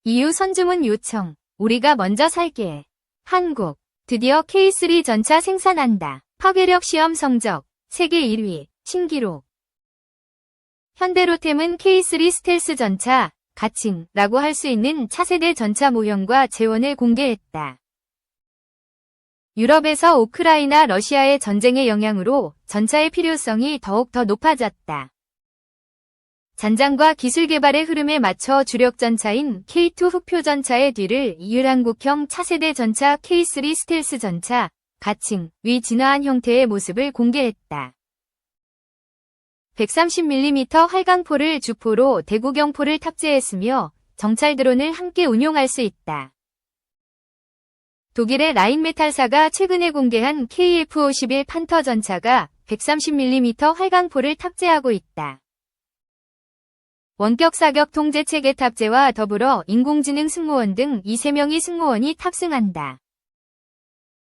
EU 선주문 요청. 우리가 먼저 살게. 한국. 드디어 K3 전차 생산한다. 파괴력 시험 성적. 세계 1위. 신기록. 현대로템은 K3 스텔스 전차, 가칭라고 할 수 있는 차세대 전차 모형과 재원을 공개했다. 유럽에서 우크라이나 러시아의 전쟁의 영향으로 전차의 필요성이 더욱 더 높아졌다. 잔장과 기술 개발의 흐름에 맞춰 주력 전차인 K2 흑표 전차의 뒤를 이율한국형 차세대 전차 K3 스텔스 전차, 가칭위 진화한 형태의 모습을 공개했다. 130mm 활강포를 주포로 대구경포를 탑재했으며 정찰 드론을 함께 운용할 수 있다. 독일의 라인메탈사가 최근에 공개한 KF-51 판터 전차가 130mm 활강포를 탑재하고 있다. 원격 사격 통제 체계 탑재와 더불어 인공지능 승무원 등 3명의 승무원이 탑승한다.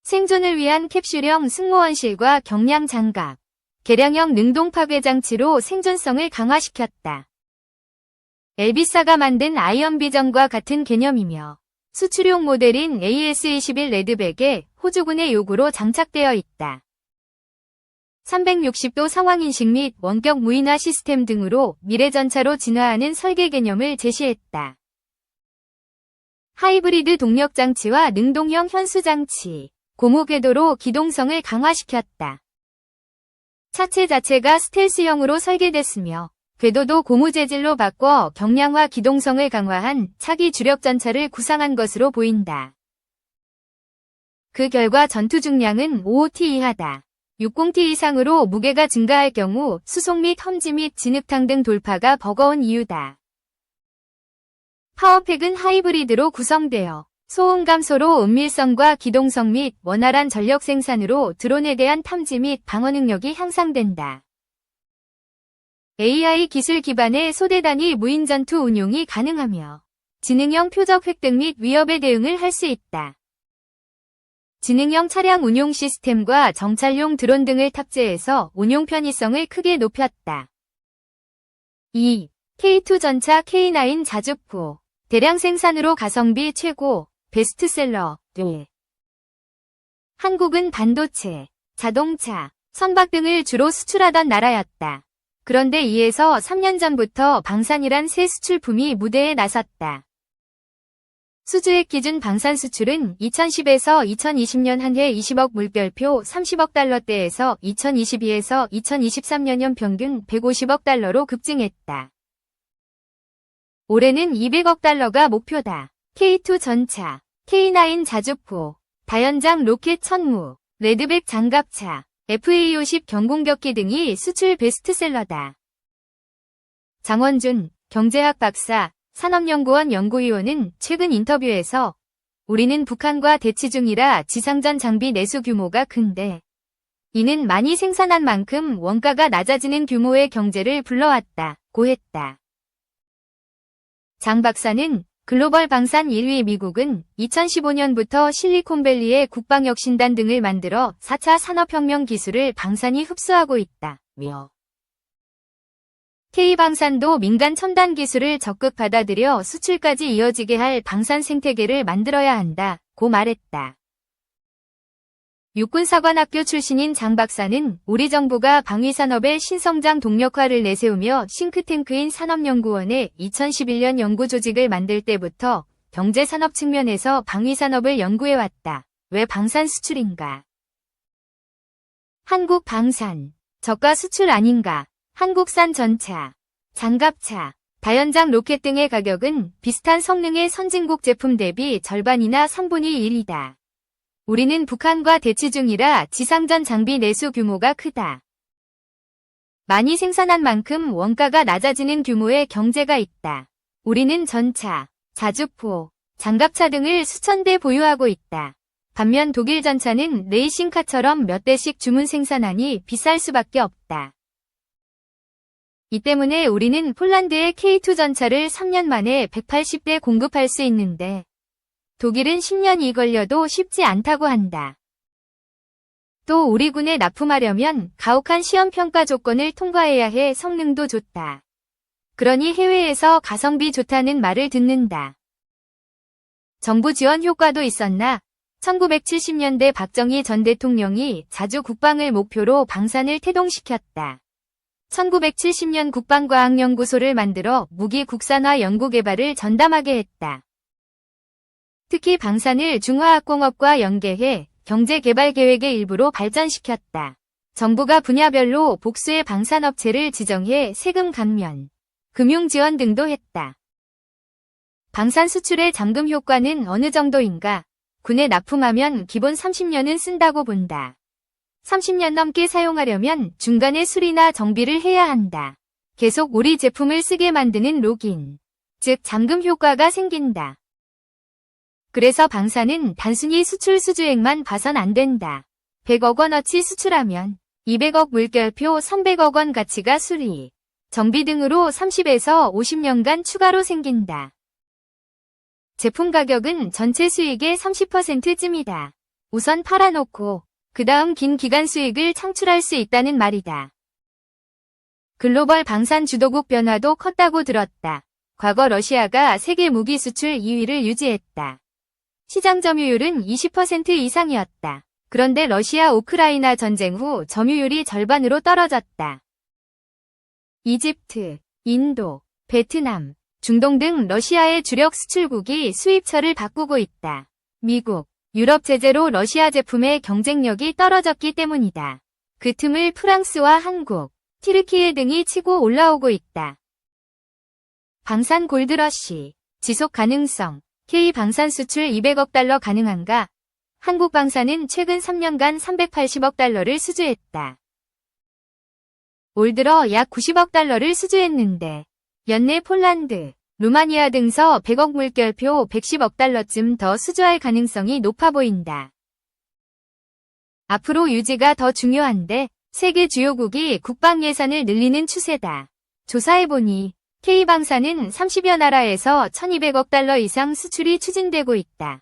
생존을 위한 캡슐형 승무원실과 경량 장갑, 개량형 능동 파괴 장치로 생존성을 강화시켰다. 엘비사가 만든 아이언비전과 같은 개념이며 수출용 모델인 AS21 레드백에 호주군의 요구로 장착되어 있다. 360도 상황인식 및 원격 무인화 시스템 등으로 미래 전차로 진화하는 설계 개념을 제시했다. 하이브리드 동력 장치와 능동형 현수 장치, 고무 궤도로 기동성을 강화시켰다. 차체 자체가 스텔스형으로 설계됐으며 궤도도 고무 재질로 바꿔 경량화 기동성을 강화한 차기 주력 전차를 구상한 것으로 보인다. 그 결과 전투 중량은 5t 이하다. 60t 이상으로 무게가 증가할 경우 수송 및 험지 및 진흙탕 등 돌파가 버거운 이유다. 파워팩은 하이브리드로 구성되어 소음 감소로 은밀성과 기동성 및 원활한 전력 생산으로 드론에 대한 탐지 및 방어 능력이 향상된다. AI 기술 기반의 소대 단위 무인 전투 운용이 가능하며 지능형 표적 획득 및 위협에 대응을 할 수 있다. 지능형 차량 운용 시스템과 정찰용 드론 등을 탑재해서 운용 편의성을 크게 높였다. 2. K2 전차 K9 자주포. 대량 생산으로 가성비 최고. 베스트셀러. 네. 한국은 반도체, 자동차, 선박 등을 주로 수출하던 나라였다. 그런데 이에서 3년 전부터 방산이란 새 수출품이 무대에 나섰다. 수주액 기준 방산 수출은 2010에서 2020년 한 해 20억 물결표 30억 달러대에서 2022에서 2023년 평균 150억 달러로 급증했다. 올해는 200억 달러가 목표다. K2 전차, K9 자주포, 다연장 로켓 천무, 레드백 장갑차, FA50 경공격기 등이 수출 베스트셀러다. 장원준 경제학 박사, 산업연구원 연구위원은 최근 인터뷰에서 우리는 북한과 대치 중이라 지상전 장비 내수 규모가 큰데 이는 많이 생산한 만큼 원가가 낮아지는 규모의 경제를 불러왔다고 했다. 장 박사는 글로벌 방산 1위 미국은 2015년부터 실리콘밸리의 국방혁신단 등을 만들어 4차 산업혁명 기술을 방산이 흡수하고 있다며 K방산도 민간 첨단 기술을 적극 받아들여 수출까지 이어지게 할 방산 생태계를 만들어야 한다고 말했다. 육군사관학교 출신인 장 박사는 우리 정부가 방위산업의 신성장 동력화를 내세우며 싱크탱크인 산업연구원의 2011년 연구조직을 만들 때부터 경제산업 측면에서 방위산업을 연구해왔다. 왜 방산 수출인가? 한국 방산, 저가 수출 아닌가? 한국산 전차, 장갑차, 다연장 로켓 등의 가격은 비슷한 성능의 선진국 제품 대비 절반이나 3분의 1이다. 우리는 북한과 대치 중이라 지상전 장비 내수 규모가 크다. 많이 생산한 만큼 원가가 낮아지는 규모의 경제가 있다. 우리는 전차, 자주포, 장갑차 등을 수천 대 보유하고 있다. 반면 독일 전차는 레이싱카처럼 몇 대씩 주문 생산하니 비쌀 수밖에 없다. 이 때문에 우리는 폴란드의 K2 전차를 3년 만에 180대 공급할 수 있는데 독일은 10년이 걸려도 쉽지 않다고 한다. 또 우리 군에 납품하려면 가혹한 시험평가 조건을 통과해야 해 성능도 좋다. 그러니 해외에서 가성비 좋다는 말을 듣는다. 정부 지원 효과도 있었나 1970년대 박정희 전 대통령이 자주 국방을 목표로 방산을 태동시켰다. 1970년 국방과학연구소를 만들어 무기 국산화 연구개발을 전담하게 했다. 특히 방산을 중화학공업과 연계해 경제개발계획의 일부로 발전시켰다. 정부가 분야별로 복수의 방산업체를 지정해 세금 감면, 금융 지원 등도 했다. 방산 수출의 잠금 효과는 어느 정도인가? 군에 납품하면 기본 30년은 쓴다고 본다. 30년 넘게 사용하려면 중간에 수리나 정비를 해야 한다. 계속 우리 제품을 쓰게 만드는 록인, 즉 잠금 효과가 생긴다. 그래서 방산은 단순히 수출 수주액만 봐선 안 된다. 100억 원어치 수출하면 200억 물결표 300억 원 가치가 수리, 정비 등으로 30에서 50년간 추가로 생긴다. 제품 가격은 전체 수익의 30%쯤이다. 우선 팔아놓고 그 다음 긴 기간 수익을 창출할 수 있다는 말이다. 글로벌 방산 주도국 변화도 컸다고 들었다. 과거 러시아가 세계 무기 수출 2위를 유지했다. 시장 점유율은 20% 이상이었다. 그런데 러시아 우크라이나 전쟁 후 점유율이 절반으로 떨어졌다. 이집트, 인도, 베트남, 중동 등 러시아의 주력 수출국이 수입처를 바꾸고 있다. 미국, 유럽 제재로 러시아 제품의 경쟁력이 떨어졌기 때문이다. 그 틈을 프랑스와 한국, 튀르키예 등이 치고 올라오고 있다. 방산 골드러시, 지속 가능성, K 방산 수출 200억 달러 가능한가? 한국 방산은 최근 3년간 380억 달러를 수주했다. 올 들어 약 90억 달러를 수주했는데 연내 폴란드, 루마니아 등서 100억 물결표 110억 달러쯤 더 수주할 가능성이 높아 보인다. 앞으로 유지가 더 중요한데 세계 주요국이 국방 예산을 늘리는 추세다. 조사해보니 K방산은 30여 나라에서 1200억 달러 이상 수출이 추진되고 있다.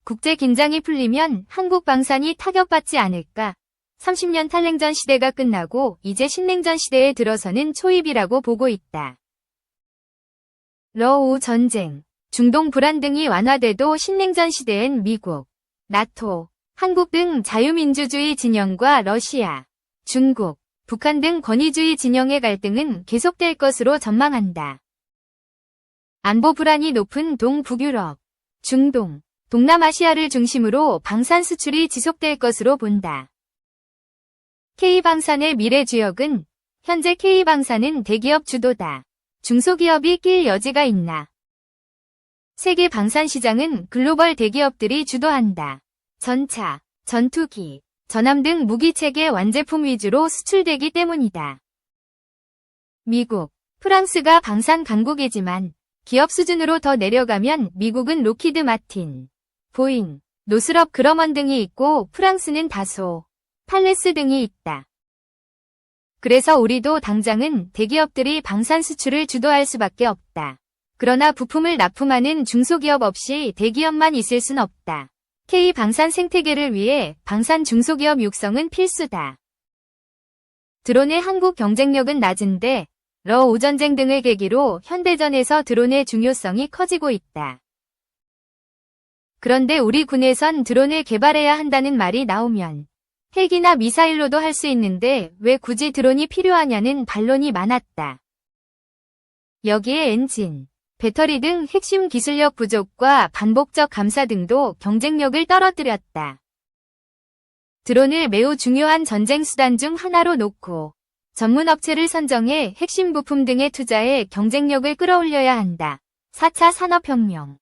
국제 긴장이 풀리면 한국 방산이 타격받지 않을까? 30년 탈냉전 시대가 끝나고 이제 신냉전 시대에 들어서는 초입이라고 보고 있다. 러우 전쟁, 중동 불안 등이 완화돼도 신냉전 시대엔 미국, 나토, 한국 등 자유민주주의 진영과 러시아, 중국, 북한 등 권위주의 진영의 갈등은 계속될 것으로 전망한다. 안보 불안이 높은 동북유럽, 중동, 동남아시아를 중심으로 방산 수출이 지속될 것으로 본다. K방산의 미래 주역은 현재 K방산은 대기업 주도다. 중소기업이 낄 여지가 있나? 세계 방산 시장은 글로벌 대기업들이 주도한다. 전차, 전투기, 전함 등 무기체계 완제품 위주로 수출되기 때문이다. 미국, 프랑스가 방산 강국이지만 기업 수준으로 더 내려가면 미국은 로키드 마틴, 보잉, 노스럽 그러먼 등이 있고 프랑스는 다소, 팔레스 등이 있다. 그래서 우리도 당장은 대기업들이 방산 수출을 주도할 수밖에 없다. 그러나 부품을 납품하는 중소기업 없이 대기업만 있을 순 없다. K방산 생태계를 위해 방산 중소기업 육성은 필수다. 드론의 한국 경쟁력은 낮은데 러우 전쟁 등을 계기로 현대전에서 드론의 중요성이 커지고 있다. 그런데 우리 군에선 드론을 개발해야 한다는 말이 나오면 핵이나 미사일로도 할 수 있는데 왜 굳이 드론이 필요하냐는 반론이 많았다. 여기에 엔진, 배터리 등 핵심 기술력 부족과 반복적 감사 등도 경쟁력을 떨어뜨렸다. 드론을 매우 중요한 전쟁 수단 중 하나로 놓고 전문 업체를 선정해 핵심 부품 등에 투자해 경쟁력을 끌어올려야 한다. 4차 산업혁명,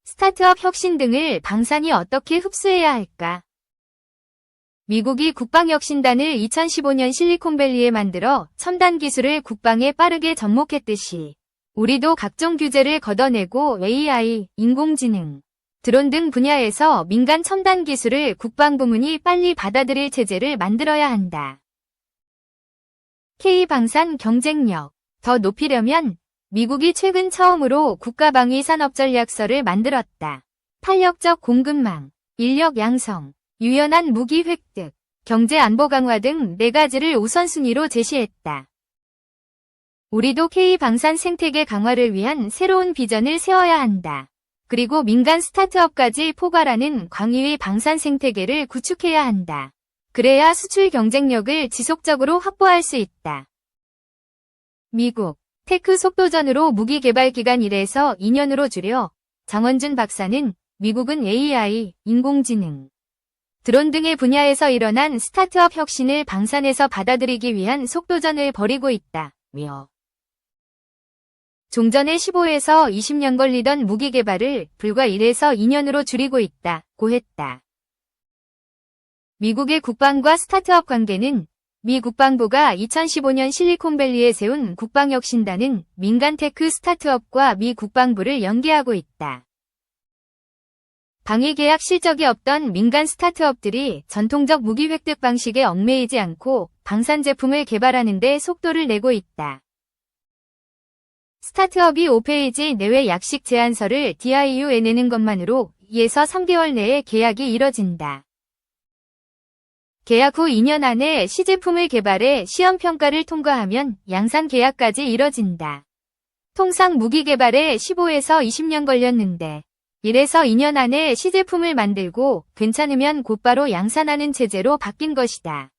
스타트업 혁신 등을 방산이 어떻게 흡수해야 할까? 미국이 국방혁신단을 2015년 실리콘밸리에 만들어 첨단 기술을 국방에 빠르게 접목했듯이 우리도 각종 규제를 걷어내고 AI, 인공지능, 드론 등 분야에서 민간 첨단 기술을 국방부문이 빨리 받아들일 체제를 만들어야 한다. K방산 경쟁력 더 높이려면 미국이 최근 처음으로 국가방위산업전략서를 만들었다. 탄력적 공급망, 인력 양성, 유연한 무기 획득, 경제 안보 강화 등 4가지를 우선순위로 제시했다. 우리도 K방산 생태계 강화를 위한 새로운 비전을 세워야 한다. 그리고 민간 스타트업까지 포괄하는 광의의 방산 생태계를 구축해야 한다. 그래야 수출 경쟁력을 지속적으로 확보할 수 있다. 미국 테크 속도전으로 무기 개발 기간 1에서 2년으로 줄여 장원준 박사는 미국은 AI, 인공지능, 드론 등의 분야에서 일어난 스타트업 혁신을 방산에서 받아들이기 위한 속도전을 벌이고 있다며 종전에 15에서 20년 걸리던 무기 개발을 불과 1에서 2년으로 줄이고 있다고 했다. 미국의 국방과 스타트업 관계는 미 국방부가 2015년 실리콘밸리에 세운 국방혁신단은 민간 테크 스타트업과 미 국방부를 연계하고 있다. 방위 계약 실적이 없던 민간 스타트업들이 전통적 무기 획득 방식에 얽매이지 않고 방산 제품을 개발하는 데 속도를 내고 있다. 스타트업이 5페이지 내외 약식 제안서를 DIU에 내는 것만으로 2에서 3개월 내에 계약이 이뤄진다. 계약 후 2년 안에 시제품을 개발해 시험평가를 통과하면 양산 계약까지 이뤄진다. 통상 무기 개발에 15에서 20년 걸렸는데 1에서 2년 안에 시제품을 만들고 괜찮으면 곧바로 양산하는 체제로 바뀐 것이다.